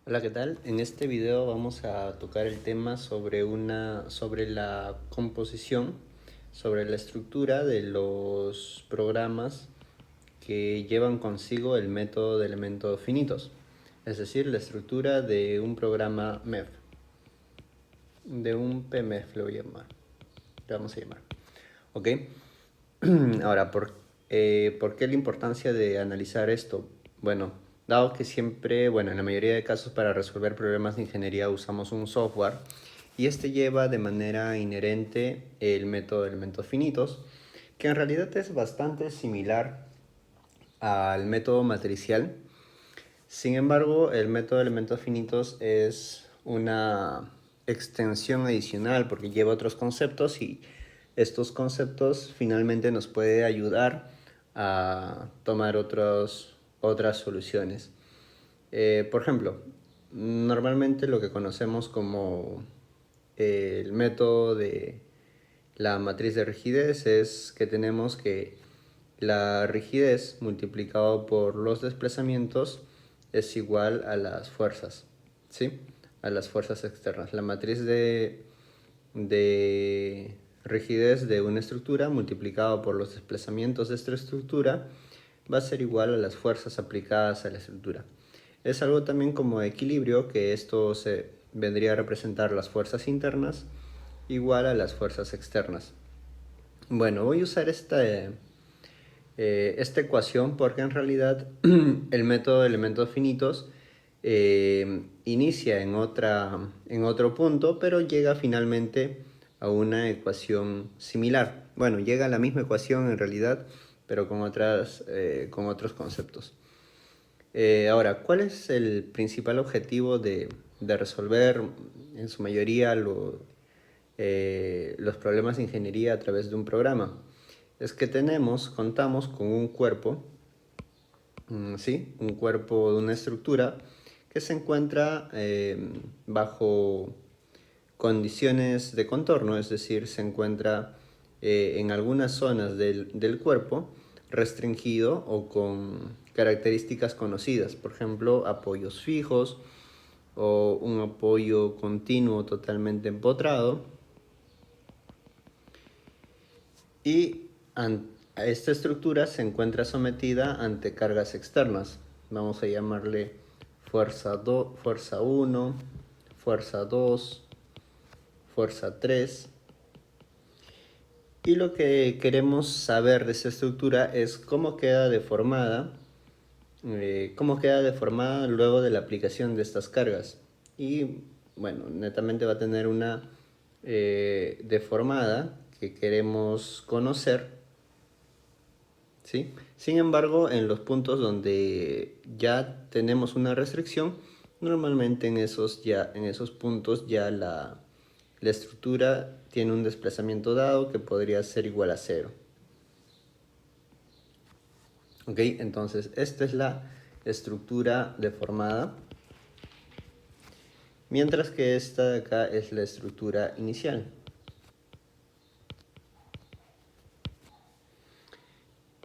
Hola, ¿qué tal? En este video vamos a tocar el tema sobre la composición, sobre la estructura de los programas que llevan consigo el método de elementos finitos, es decir, la estructura de un programa MEF, de un PMEF le vamos a llamar. ¿Ok? Ahora, ¿por qué la importancia de analizar esto? Bueno, dado que siempre, bueno, en la mayoría de casos para resolver problemas de ingeniería usamos un software y este lleva de manera inherente el método de elementos finitos, que en realidad es bastante similar al método matricial. Sin embargo, el método de elementos finitos es una extensión adicional porque lleva otros conceptos y estos conceptos finalmente nos puede ayudar a tomar otras soluciones. Por ejemplo, normalmente lo que conocemos como el método de la matriz de rigidez es que tenemos que la rigidez multiplicado por los desplazamientos es igual a las fuerzas, ¿sí? A las fuerzas externas. La matriz de rigidez de una estructura multiplicado por los desplazamientos de esta estructura va a ser igual a las fuerzas aplicadas a la estructura. Es algo también como equilibrio, que esto se vendría a representar las fuerzas internas igual a las fuerzas externas. Bueno, voy a usar esta ecuación porque en realidad el método de elementos finitos inicia en otro punto, pero llega finalmente a una ecuación similar. Bueno, llega a la misma ecuación en realidad, pero con otros conceptos. Ahora, ¿cuál es el principal objetivo de resolver en su mayoría los problemas de ingeniería a través de un programa? Es que contamos con un cuerpo, ¿sí? Un cuerpo de una estructura que se encuentra bajo condiciones de contorno, es decir, se encuentra en algunas zonas del cuerpo restringido o con características conocidas, por ejemplo, apoyos fijos o un apoyo continuo totalmente empotrado. Y esta estructura se encuentra sometida ante cargas externas. Vamos a llamarle fuerza 1, fuerza 2, fuerza 3. Y lo que queremos saber de esta estructura es cómo queda deformada luego de la aplicación de estas cargas. Y bueno, netamente va a tener una deformada que queremos conocer, ¿sí? Sin embargo, en los puntos donde ya tenemos una restricción, normalmente en esos puntos ya la estructura tiene un desplazamiento dado que podría ser igual a cero. ¿Ok? Entonces, esta es la estructura deformada, mientras que esta de acá es la estructura inicial.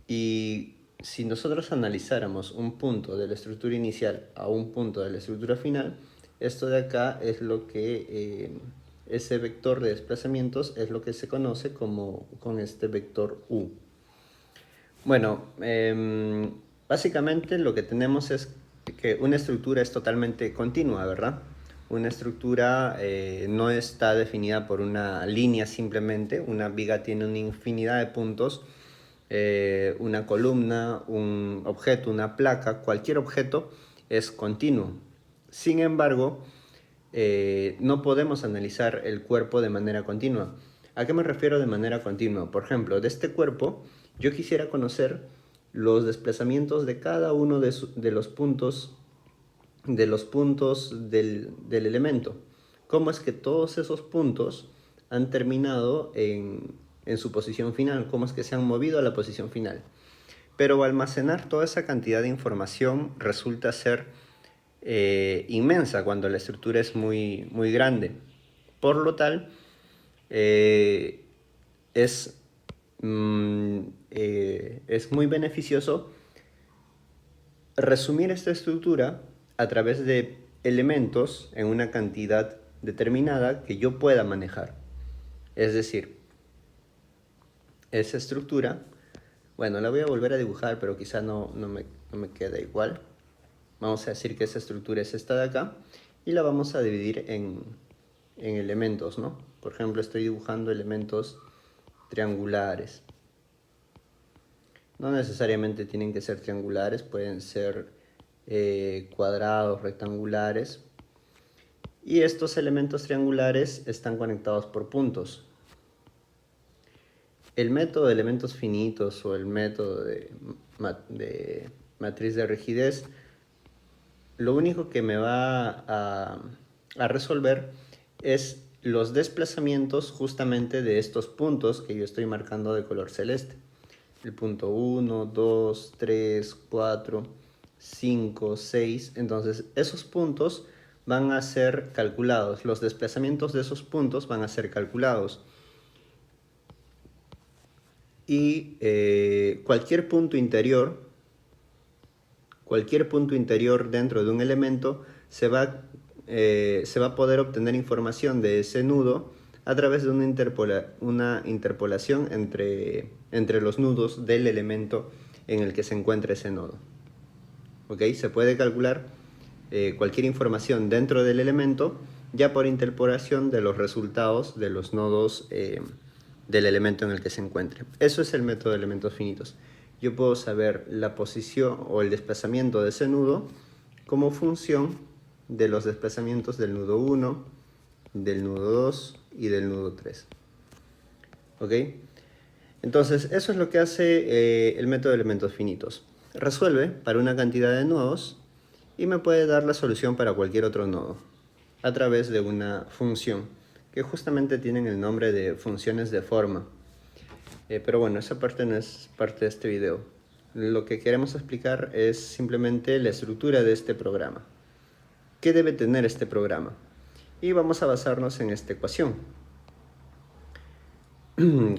Y si nosotros analizáramos un punto de la estructura inicial a un punto de la estructura final, esto de acá es lo que, ese vector de desplazamientos es lo que se conoce como con este vector U. Bueno, básicamente lo que tenemos es que una estructura es totalmente continua, ¿verdad? Una estructura no está definida por una línea simplemente, una viga tiene una infinidad de puntos, una columna, un objeto, una placa, cualquier objeto es continuo. Sin embargo, no podemos analizar el cuerpo de manera continua. ¿A qué me refiero de manera continua? Por ejemplo, de este cuerpo yo quisiera conocer los desplazamientos de cada uno de los puntos del elemento. ¿Cómo es que todos esos puntos han terminado en su posición final? ¿Cómo es que se han movido a la posición final? Pero almacenar toda esa cantidad de información resulta ser inmensa cuando la estructura es muy, muy grande. Por lo tal, eh, es, es muy beneficioso resumir esta estructura a través de elementos en una cantidad determinada que yo pueda manejar. Es decir, esa estructura, bueno, la voy a volver a dibujar, pero quizá no me queda igual. Vamos a decir que esa estructura es esta de acá y la vamos a dividir en elementos, ¿no? Por ejemplo, estoy dibujando elementos triangulares. No necesariamente tienen que ser triangulares, pueden ser cuadrados, rectangulares. Y estos elementos triangulares están conectados por puntos. El método de elementos finitos o el método de matriz de rigidez, lo único que me va a resolver es los desplazamientos justamente de estos puntos que yo estoy marcando de color celeste. El punto 1, 2, 3, 4, 5, 6. Entonces, esos puntos van a ser calculados. Los desplazamientos de esos puntos van a ser calculados. Y cualquier punto interior dentro de un elemento se va a poder obtener información de ese nudo a través de una interpolación entre los nudos del elemento en el que se encuentra ese nodo. ¿Ok? Se puede calcular cualquier información dentro del elemento ya por interpolación de los resultados de los nodos del elemento en el que se encuentre. Eso es el método de elementos finitos. Yo puedo saber la posición o el desplazamiento de ese nudo como función de los desplazamientos del nudo 1, del nudo 2 y del nudo 3. ¿Ok? Entonces, eso es lo que hace el método de elementos finitos. Resuelve para una cantidad de nodos y me puede dar la solución para cualquier otro nodo a través de una función que justamente tienen el nombre de funciones de forma. Pero bueno, esa parte no es parte de este video. Lo que queremos explicar es simplemente la estructura de este programa. ¿Qué debe tener este programa? Y vamos a basarnos en esta ecuación.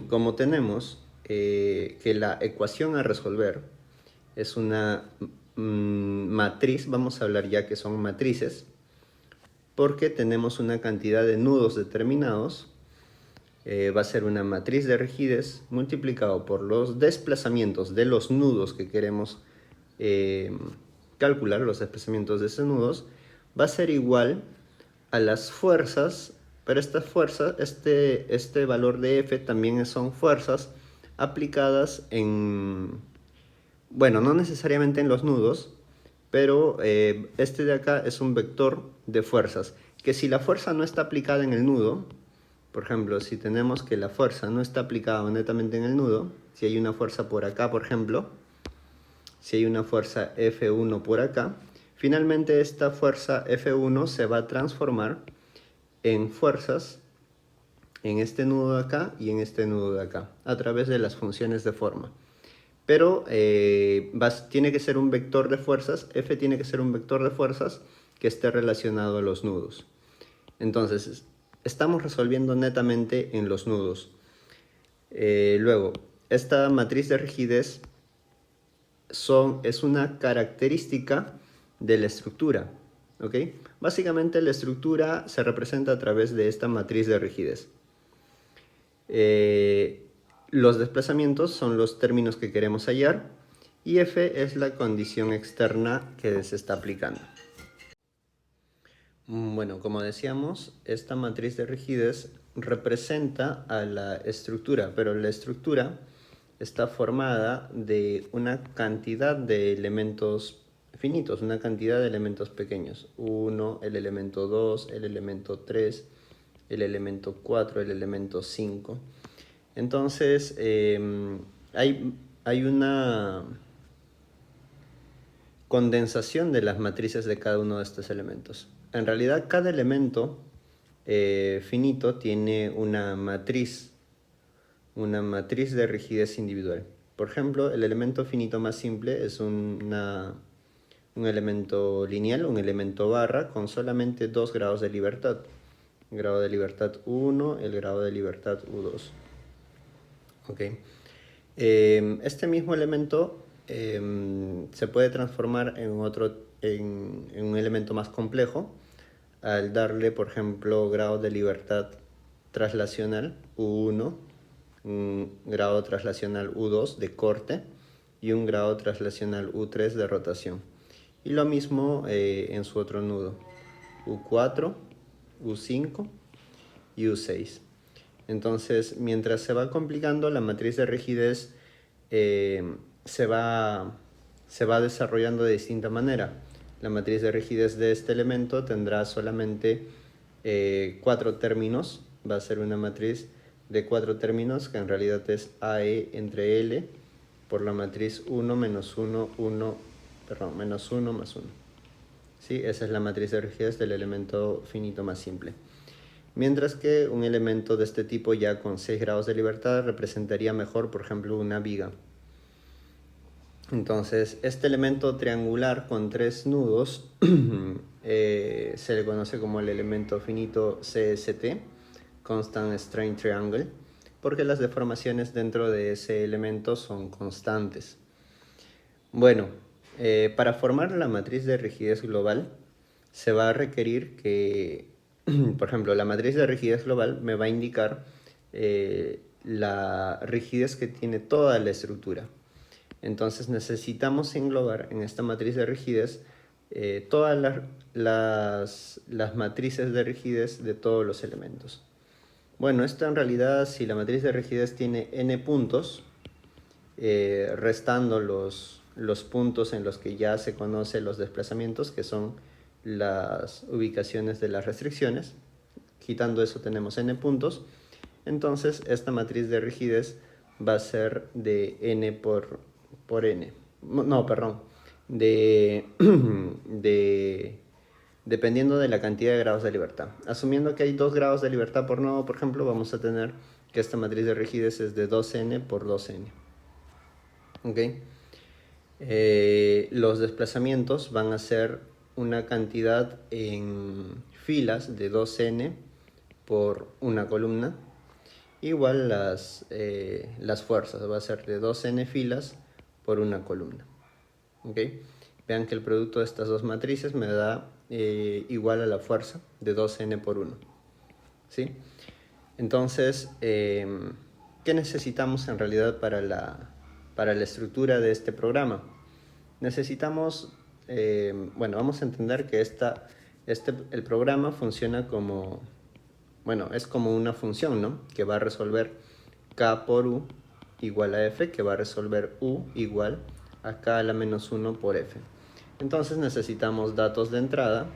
Como tenemos que la ecuación a resolver es una matriz, vamos a hablar ya que son matrices, porque tenemos una cantidad de nudos determinados, va a ser una matriz de rigidez multiplicado por los desplazamientos de los nudos que queremos calcular, los desplazamientos de esos nudos, va a ser igual a las fuerzas, pero estas fuerzas, este valor de F también son fuerzas aplicadas en, bueno, no necesariamente en los nudos, pero este de acá es un vector de fuerzas, que si la fuerza no está aplicada en el nudo, por ejemplo, si tenemos que la fuerza no está aplicada netamente en el nudo, si hay una fuerza por acá, por ejemplo, si hay una fuerza F1 por acá, finalmente esta fuerza F1 se va a transformar en fuerzas en este nudo de acá y en este nudo de acá, a través de las funciones de forma. Pero tiene que ser un vector de fuerzas, F tiene que ser un vector de fuerzas que esté relacionado a los nudos. Entonces, estamos resolviendo netamente en los nudos. Luego, esta matriz de rigidez es una característica de la estructura. ¿Ok? Básicamente la estructura se representa a través de esta matriz de rigidez. Los desplazamientos son los términos que queremos hallar y F es la condición externa que se está aplicando. Bueno, como decíamos, esta matriz de rigidez representa a la estructura, pero la estructura está formada de una cantidad de elementos finitos, una cantidad de elementos pequeños. 1, el elemento 2, el elemento 3, el elemento 4, el elemento 5. Entonces, hay una condensación de las matrices de cada uno de estos elementos. En realidad, cada elemento finito tiene una matriz de rigidez individual. Por ejemplo, el elemento finito más simple es un elemento lineal, un elemento barra, con solamente 2 grados de libertad. El grado de libertad U1, el grado de libertad U2. Okay. Este mismo elemento se puede transformar en otro en un elemento más complejo al darle, por ejemplo, grado de libertad traslacional U1, un grado traslacional U2 de corte y un grado traslacional U3 de rotación. Y lo mismo en su otro nudo, U4, U5 y U6. Entonces, mientras se va complicando, la matriz de rigidez se va desarrollando de distinta manera. La matriz de rigidez de este elemento tendrá solamente 4 términos. Va a ser una matriz de 4 términos que en realidad es AE entre L por la matriz 1 menos 1, 1, perdón, menos 1 más 1. ¿Sí? Esa es la matriz de rigidez del elemento finito más simple. Mientras que un elemento de este tipo ya con 6 grados de libertad representaría mejor, por ejemplo, una viga. Entonces, este elemento triangular con 3 nudos se le conoce como el elemento finito CST, Constant Strain Triangle, porque las deformaciones dentro de ese elemento son constantes. Bueno, para formar la matriz de rigidez global se va a requerir que, por ejemplo, la matriz de rigidez global me va a indicar la rigidez que tiene toda la estructura. Entonces necesitamos englobar en esta matriz de rigidez todas las matrices de rigidez de todos los elementos. Bueno, esto en realidad, si la matriz de rigidez tiene n puntos, restando los puntos en los que ya se conocen los desplazamientos, que son las ubicaciones de las restricciones, quitando eso tenemos n puntos, entonces esta matriz de rigidez va a ser de n por n. No, perdón. Dependiendo de la cantidad de grados de libertad. Asumiendo que hay 2 grados de libertad por nodo, por ejemplo, vamos a tener que esta matriz de rigidez es de 2n por 2n. ¿Ok? Los desplazamientos van a ser una cantidad en filas de 2n por una columna. Igual las fuerzas, va a ser de 2n filas por una columna. ¿Okay? Vean que el producto de estas dos matrices me da igual a la fuerza de 2n por 1. ¿Sí? Entonces, ¿qué necesitamos en realidad para la estructura de este programa? Necesitamos, bueno, vamos a entender que el programa funciona como, bueno, es como una función, ¿no? Que va a resolver k por u igual a f, que va a resolver u igual a k a la menos 1 por f. Entonces necesitamos datos de entrada.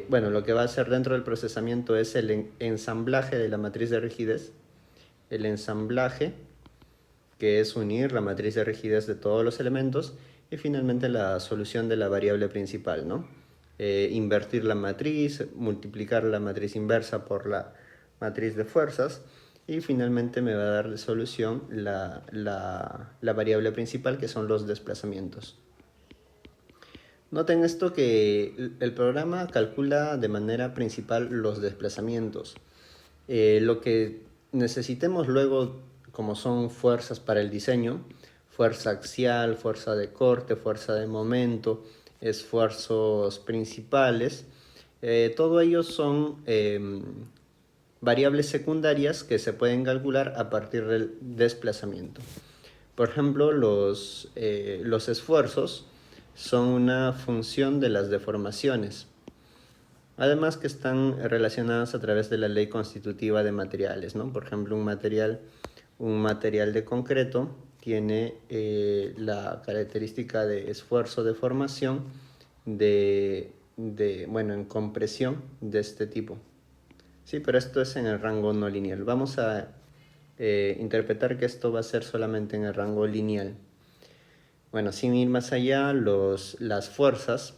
Bueno, lo que va a hacer dentro del procesamiento es el ensamblaje de la matriz de rigidez. El ensamblaje, que es unir la matriz de rigidez de todos los elementos, y finalmente la solución de la variable principal, ¿no? Invertir la matriz, multiplicar la matriz inversa por la matriz de fuerzas, y finalmente me va a dar de solución la variable principal, que son los desplazamientos. Noten esto, que el programa calcula de manera principal los desplazamientos. Lo que necesitemos luego, como son fuerzas para el diseño, fuerza axial, fuerza de corte, fuerza de momento, esfuerzos principales, todo ello son variables secundarias que se pueden calcular a partir del desplazamiento. Por ejemplo, los esfuerzos son una función de las deformaciones, además que están relacionadas a través de la ley constitutiva de materiales, ¿no? Por ejemplo, un material de concreto tiene la característica de esfuerzo de formación bueno, en compresión de este tipo. Sí, pero esto es en el rango no lineal. Vamos a interpretar que esto va a ser solamente en el rango lineal. Bueno, sin ir más allá, las fuerzas,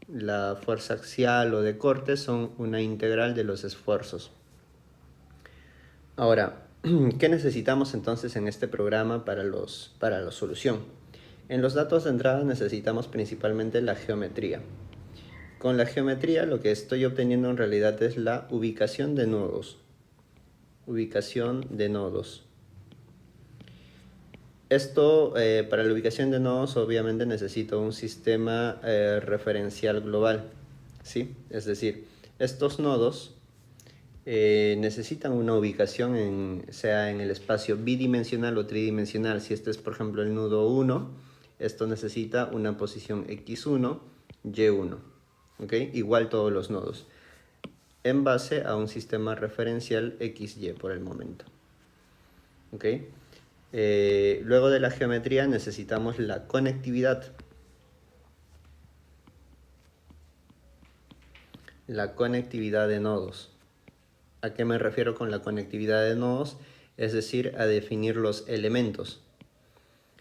la fuerza axial o de corte, son una integral de los esfuerzos. Ahora, ¿qué necesitamos entonces en este programa para la solución? En los datos de entrada necesitamos principalmente la geometría. Con la geometría lo que estoy obteniendo en realidad es la ubicación de nodos. Esto, para la ubicación de nodos, obviamente necesito un sistema referencial global, ¿sí? Es decir, estos nodos necesitan una ubicación sea en el espacio bidimensional o tridimensional. Si este es, por ejemplo, el nudo 1, esto necesita una posición x1, y1, ¿ok? Igual todos los nodos, en base a un sistema referencial XY por el momento, ¿ok? Luego de la geometría necesitamos la conectividad. La conectividad de nodos. ¿A qué me refiero con la conectividad de nodos? Es decir, a definir los elementos.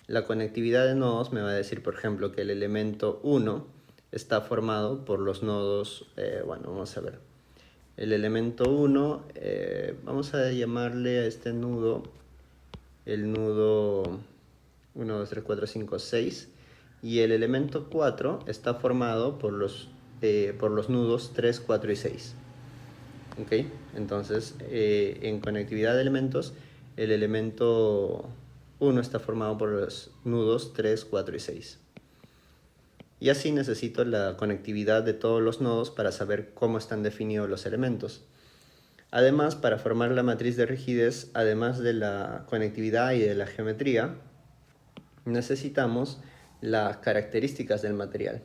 La conectividad de nodos me va a decir, por ejemplo, que el elemento 1 está formado por los nodos, bueno, vamos a ver. El elemento 1, vamos a llamarle a este nudo, el nudo 1, 2, 3, 4, 5, 6. Y el elemento 4 está formado por los nudos 3, 4 y 6. ¿Ok? Entonces, en conectividad de elementos, el elemento 1 está formado por los nudos 3, 4 y 6. Y así necesito la conectividad de todos los nodos para saber cómo están definidos los elementos. Además, para formar la matriz de rigidez, además de la conectividad y de la geometría, necesitamos las características del material,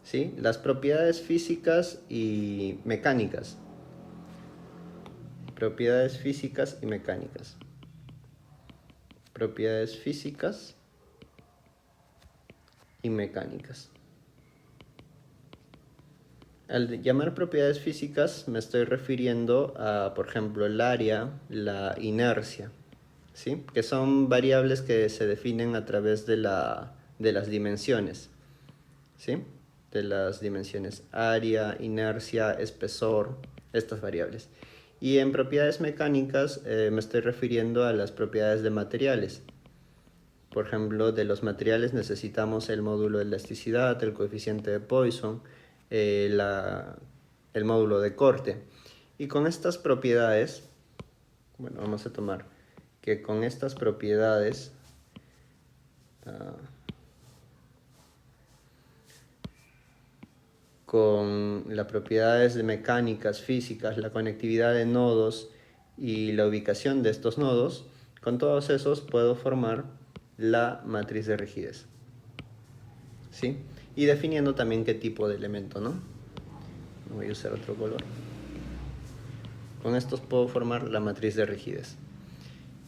¿sí? Las propiedades físicas y mecánicas. Propiedades físicas y mecánicas. Propiedades físicas y mecánicas. Al llamar propiedades físicas me estoy refiriendo a, por ejemplo, el área, la inercia, ¿sí? Que son variables que se definen a través de las dimensiones, ¿sí? De las dimensiones área, inercia, espesor, estas variables. Y en propiedades mecánicas me estoy refiriendo a las propiedades de materiales. Por ejemplo, de los materiales necesitamos el módulo de elasticidad, el coeficiente de Poisson, eh, la- el módulo de corte. Y con estas propiedades, bueno, vamos a tomar que con estas propiedades, ah, con las propiedades de mecánicas, físicas, la conectividad de nodos y la ubicación de estos nodos, con todos esos puedo formar la matriz de rigidez, ¿sí? Y definiendo también qué tipo de elemento, ¿no? Voy a usar otro color. Con estos puedo formar la matriz de rigidez.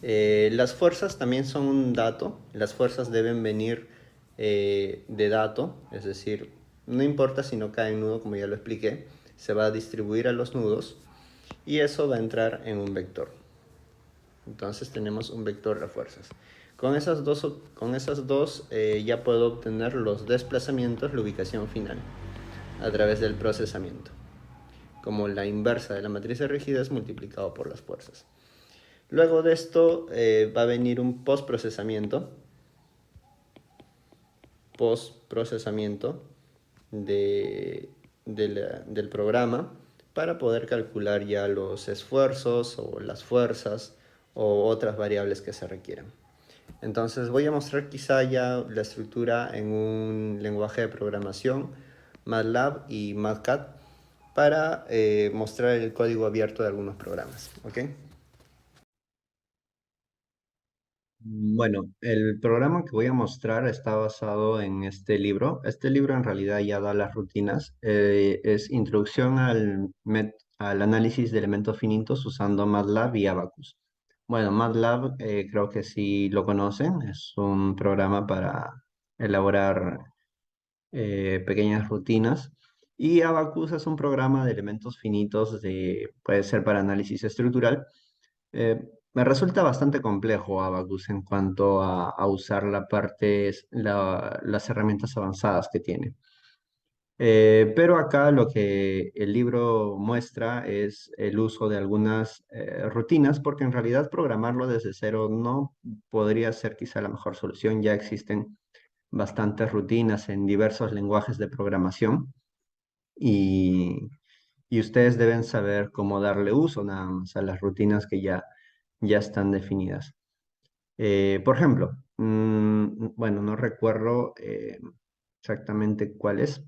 Las fuerzas también son un dato. Las fuerzas deben venir de dato, es decir, no importa si no cae en nudo, como ya lo expliqué, se va a distribuir a los nudos y eso va a entrar en un vector. Entonces tenemos un vector de fuerzas. Con esas dos ya puedo obtener los desplazamientos, la ubicación final, a través del procesamiento, como la inversa de la matriz de rigidez multiplicado por las fuerzas. Luego de esto va a venir un postprocesamiento del programa para poder calcular ya los esfuerzos o las fuerzas o otras variables que se requieran. Entonces voy a mostrar quizá ya la estructura en un lenguaje de programación, MATLAB y MATCAD, para mostrar el código abierto de algunos programas. ¿Ok? Bueno, el programa que voy a mostrar está basado en este libro. Este libro en realidad ya da las rutinas. Es Introducción al análisis de elementos finitos usando MATLAB y Abacus. Bueno, MATLAB creo que sí lo conocen. Es un programa para elaborar pequeñas rutinas. Y Abacus es un programa de elementos finitos, puede ser para análisis estructural. Me resulta bastante complejo Abacus en cuanto a usar las herramientas avanzadas que tiene. Pero acá lo que el libro muestra es el uso de algunas rutinas, porque en realidad programarlo desde cero no podría ser quizá la mejor solución. Ya existen bastantes rutinas en diversos lenguajes de programación y, y ustedes deben saber cómo darle uso nada más a las rutinas que ya están definidas. Por ejemplo, bueno, no recuerdo exactamente cuál es.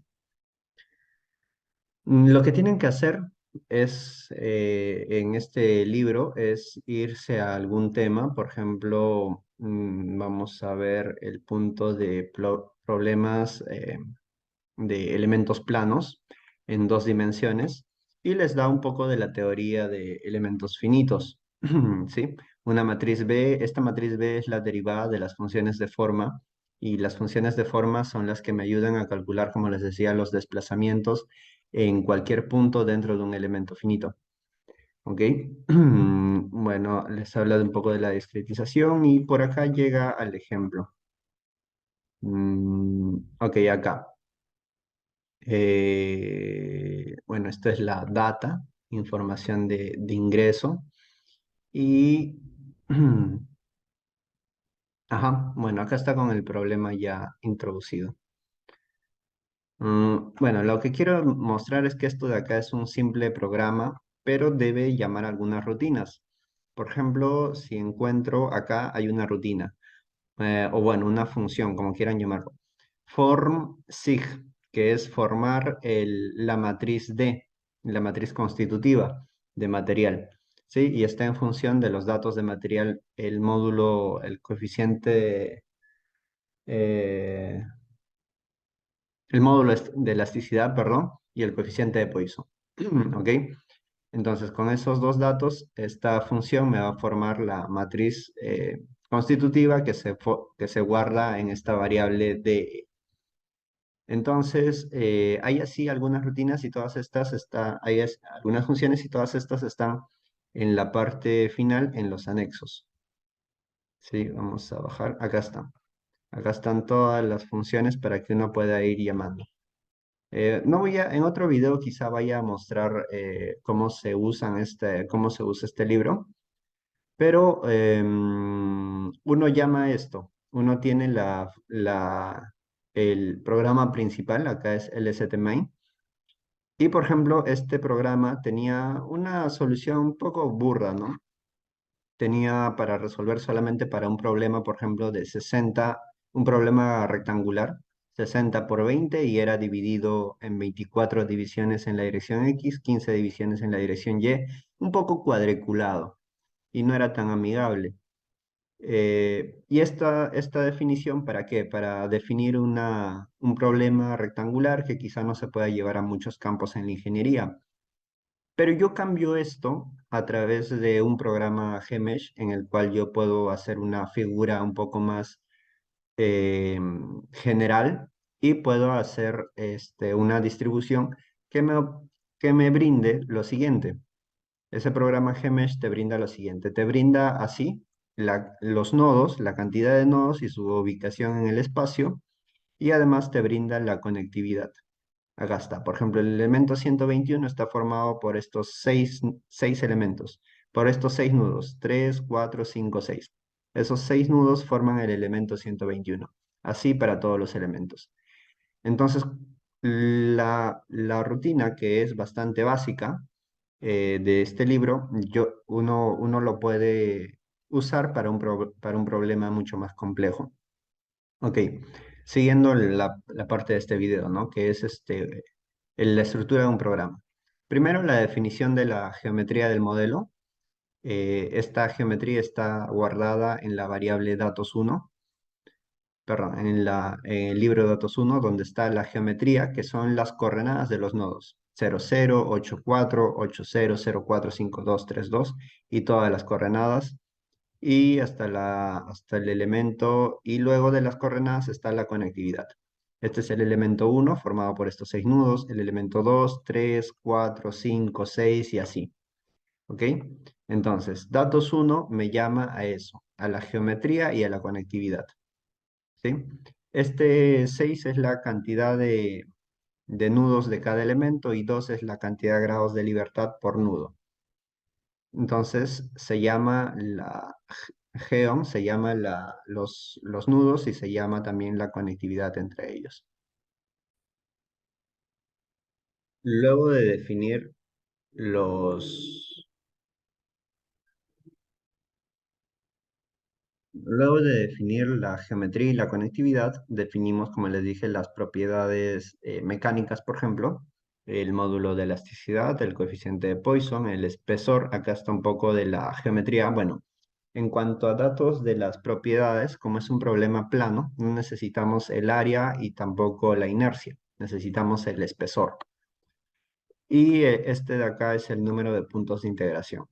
Lo que tienen que hacer es, en este libro, es irse a algún tema. Por ejemplo, vamos a ver el punto de problemas de elementos planos en dos dimensiones y les da un poco de la teoría de elementos finitos, ¿sí? Una matriz B, esta matriz B es la derivada de las funciones de forma y las funciones de forma son las que me ayudan a calcular, como les decía, los desplazamientos en cualquier punto dentro de un elemento finito. ¿Ok? Bueno, les habla de un poco de la discretización y por acá llega al ejemplo. Ok, acá. Bueno, esto es la data, información de ingreso. Y, ajá, bueno, acá está con el problema ya introducido. Bueno, lo que quiero mostrar es que esto de acá es un simple programa, pero debe llamar algunas rutinas. Por ejemplo, si encuentro acá hay una rutina. O bueno, una función, como quieran llamarlo. Form sig, que es formar la matriz D, la matriz constitutiva de material, ¿sí? Y está en función de los datos de material, el módulo, el coeficiente, eh, el módulo de elasticidad, perdón, y el coeficiente de Poisson. ¿Ok? Entonces, con esos dos datos, esta función me va a formar la matriz constitutiva que se guarda en esta variable de. Entonces, hay así algunas rutinas y todas estas algunas funciones y todas estas están en la parte final, en los anexos. Sí, vamos a bajar. Acá están. Acá están todas las funciones para que uno pueda ir llamando. No voy a, en otro video quizá vaya a mostrar cómo se usa este libro, pero uno llama esto, uno tiene el programa principal, acá es LSTMain, y por ejemplo, este programa tenía una solución un poco burda, ¿no? Tenía para resolver solamente para un problema, por ejemplo, de 60, un problema rectangular, 60 por 20 y era dividido en 24 divisiones en la dirección X, 15 divisiones en la dirección Y, un poco cuadriculado y no era tan amigable. Y esta definición, ¿para qué? Para definir un problema rectangular que quizá no se pueda llevar a muchos campos en la ingeniería. Pero yo cambio esto a través de un programa GMesh en el cual yo puedo hacer una figura un poco más general y puedo hacer una distribución que me, que me brinde lo siguiente. Ese programa GMesh te brinda lo siguiente. Te brinda así los nodos, la cantidad de nodos y su ubicación en el espacio y además te brinda la conectividad. Acá está. Por ejemplo, el elemento 121 está formado por estos seis elementos, por estos seis nudos, 3, 4, 5, 6. Esos seis nudos forman el elemento 121. Así para todos los elementos. Entonces, la rutina, que es bastante básica de este libro, uno lo puede usar para para un problema mucho más complejo. Ok, siguiendo la parte de este video, ¿no? Que es la estructura de un programa. Primero, la definición de la geometría del modelo. Esta geometría está guardada en la variable datos1, perdón, en el libro de datos1, donde está la geometría, que son las coordenadas de los nodos. 0, 0, 8, 4, 8, 0, 0, 4, 5, 2, 3, 2, y todas las coordenadas y hasta el elemento, y luego de las coordenadas está la conectividad. Este es el elemento 1 formado por estos seis nudos, el elemento 2, 3, 4, 5, 6 y así. ¿Ok? Entonces, datos 1 me llama a eso, a la geometría y a la conectividad. ¿Sí? Este 6 es la cantidad de nudos de cada elemento y 2 es la cantidad de grados de libertad por nudo. Entonces se llama geom, se llama los nudos y se llama también la conectividad entre ellos. Luego de definir los, Luego de definir la geometría y la conectividad, definimos, como les dije, las propiedades mecánicas, por ejemplo, el módulo de elasticidad, el coeficiente de Poisson, el espesor. Acá está un poco de la geometría. Bueno, en cuanto a datos de las propiedades, como es un problema plano, no necesitamos el área y tampoco la inercia, necesitamos el espesor. Y este de acá es el número de puntos de integración.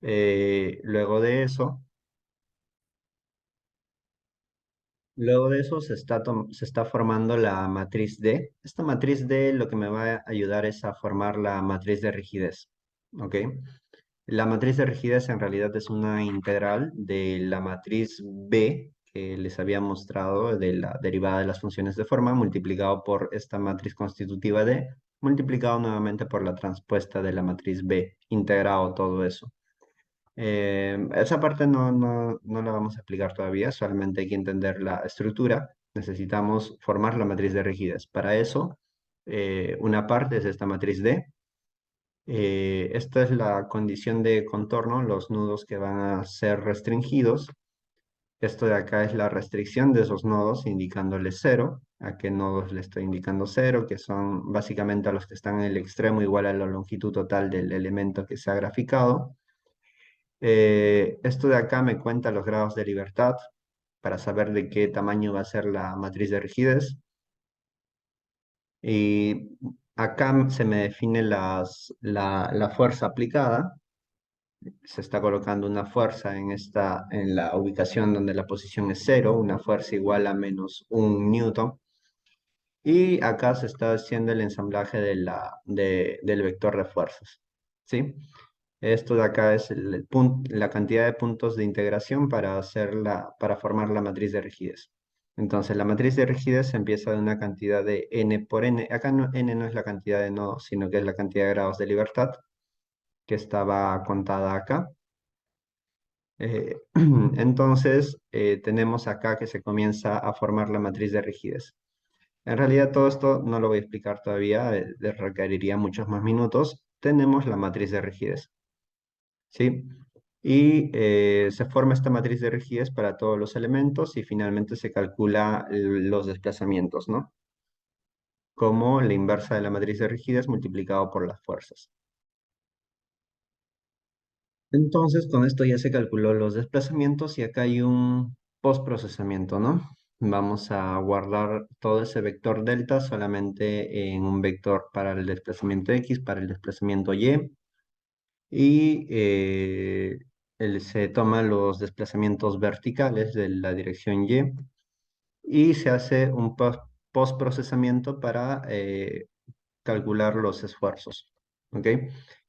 Luego de eso, se está formando la matriz D. Esta matriz D lo que me va a ayudar es a formar la matriz de rigidez. ¿Ok? La matriz de rigidez en realidad es una integral de la matriz B que les había mostrado de la derivada de las funciones de forma multiplicado por esta matriz constitutiva D multiplicado nuevamente por la transpuesta de la matriz B, integrado todo eso. Esa parte no la vamos a explicar todavía, solamente hay que entender la estructura. Necesitamos formar la matriz de rigidez. Para eso, una parte es esta matriz D. Esta es la condición de contorno, los nudos que van a ser restringidos. Esto de acá es la restricción de esos nodos, indicándole cero. ¿A qué nodos le estoy indicando cero? Que son básicamente a los que están en el extremo igual a la longitud total del elemento que se ha graficado. Esto de acá me cuenta los grados de libertad para saber de qué tamaño va a ser la matriz de rigidez. Y acá se me define la fuerza aplicada. Se está colocando una fuerza en la ubicación donde la posición es cero, una fuerza igual a menos un newton. Y acá se está haciendo el ensamblaje del vector de fuerzas. ¿Sí? Esto de acá es la cantidad de puntos de integración para formar la matriz de rigidez. Entonces, la matriz de rigidez empieza de una cantidad de n por n. Acá n no es la cantidad de nodos, sino que es la cantidad de grados de libertad que estaba contada acá. Entonces, tenemos acá que se comienza a formar la matriz de rigidez. En realidad, todo esto no lo voy a explicar todavía, requeriría muchos más minutos. Tenemos la matriz de rigidez. ¿Sí? Y se forma esta matriz de rigidez para todos los elementos y finalmente se calcula los desplazamientos, ¿no? Como la inversa de la matriz de rigidez multiplicado por las fuerzas. Entonces, con esto ya se calculó los desplazamientos y acá hay un postprocesamiento, ¿no? Vamos a guardar todo ese vector delta solamente en un vector para el desplazamiento X, para el desplazamiento Y, y se toman los desplazamientos verticales de la dirección y se hace un postprocesamiento para calcular los esfuerzos, ¿ok?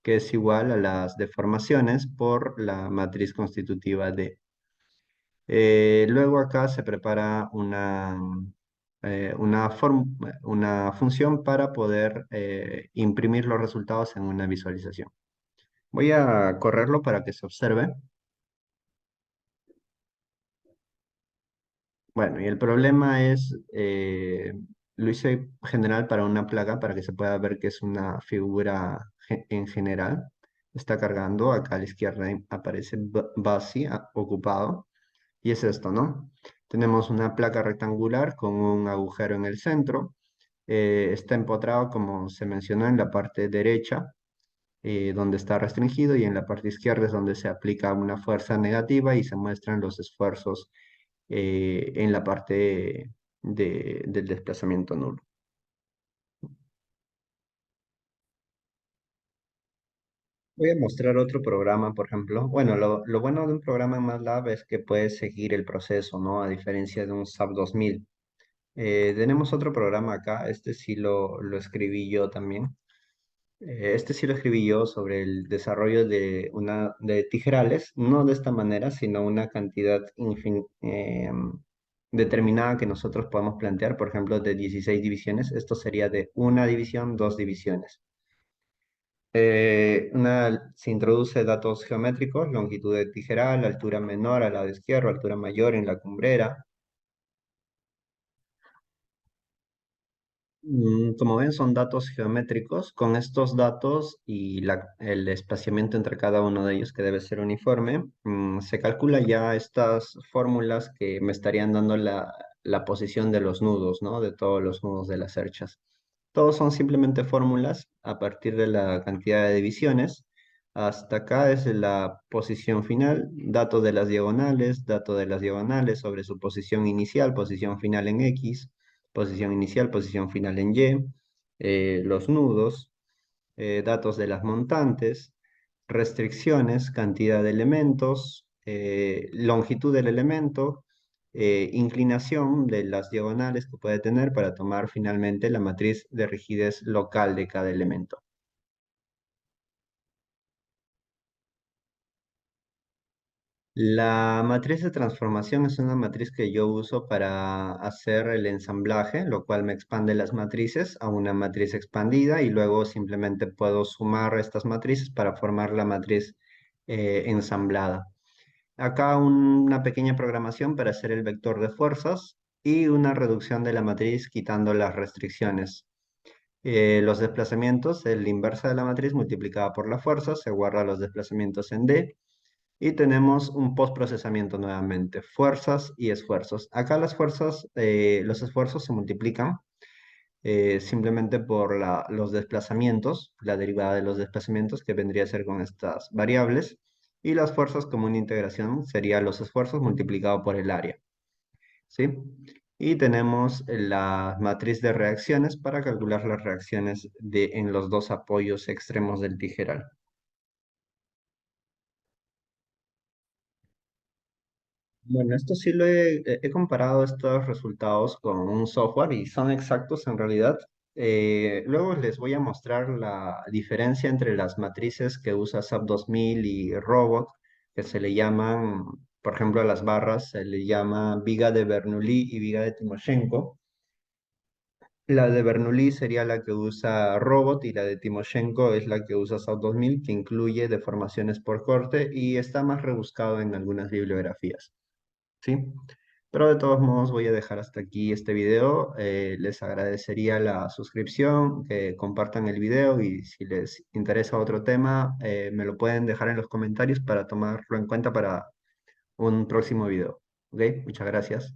Que es igual a las deformaciones por la matriz constitutiva D. Luego acá se prepara una función para poder imprimir los resultados en una visualización. Voy a correrlo para que se observe. Bueno, y el problema es, lo hice general para una placa para que se pueda ver que es una figura en general. Está cargando, acá a la izquierda aparece vacía, ocupado, y es esto, ¿no? Tenemos una placa rectangular con un agujero en el centro. Está empotrado, como se mencionó, en la parte derecha, donde está restringido, y en la parte izquierda es donde se aplica una fuerza negativa y se muestran los esfuerzos en la parte del desplazamiento nulo. Voy a mostrar otro programa, por ejemplo. Bueno, lo bueno de un programa en MATLAB es que puedes seguir el proceso, ¿no? A diferencia de un SAP 2000. Tenemos otro programa acá, este sí lo escribí yo también. Este sí lo escribí yo sobre el desarrollo de tijerales, no de esta manera, sino una cantidad determinada que nosotros podemos plantear, por ejemplo, de 16 divisiones. Esto sería de una división, dos divisiones. Se introduce datos geométricos, longitud de tijeral, altura menor al lado izquierdo, altura mayor en la cumbrera. Como ven, son datos geométricos. Con estos datos y el espaciamiento entre cada uno de ellos, que debe ser uniforme, se calcula ya estas fórmulas que me estarían dando la posición de los nudos, ¿no? De todos los nudos de las cerchas. Todos son simplemente fórmulas a partir de la cantidad de divisiones. Hasta acá es la posición final, dato de las diagonales sobre su posición inicial, posición final en X, posición inicial, posición final en Y, los nudos, datos de las montantes, restricciones, cantidad de elementos, longitud del elemento, inclinación de las diagonales que puede tener para tomar finalmente la matriz de rigidez local de cada elemento. La matriz de transformación es una matriz que yo uso para hacer el ensamblaje, lo cual me expande las matrices a una matriz expandida y luego simplemente puedo sumar estas matrices para formar la matriz ensamblada. Acá una pequeña programación para hacer el vector de fuerzas y una reducción de la matriz quitando las restricciones. Los desplazamientos, el inverso de la matriz multiplicada por la fuerza, se guarda los desplazamientos en D. Y tenemos un postprocesamiento nuevamente, fuerzas y esfuerzos. Acá las fuerzas, los esfuerzos se multiplican simplemente por los desplazamientos, la derivada de los desplazamientos que vendría a ser con estas variables. Y las fuerzas como una integración sería los esfuerzos multiplicado por el área. ¿Sí? Y tenemos la matriz de reacciones para calcular las reacciones en los dos apoyos extremos del tijeral. Bueno, esto sí he comparado estos resultados con un software y son exactos en realidad. Luego les voy a mostrar la diferencia entre las matrices que usa SAP 2000 y Robot, que se le llaman, por ejemplo, a las barras se le llama viga de Bernoulli y viga de Timoshenko. La de Bernoulli sería la que usa Robot y la de Timoshenko es la que usa SAP 2000, que incluye deformaciones por corte y está más rebuscado en algunas bibliografías. ¿Sí? Pero de todos modos voy a dejar hasta aquí este video. Les agradecería la suscripción, que compartan el video y si les interesa otro tema, me lo pueden dejar en los comentarios para tomarlo en cuenta para un próximo video. ¿Ok? Muchas gracias.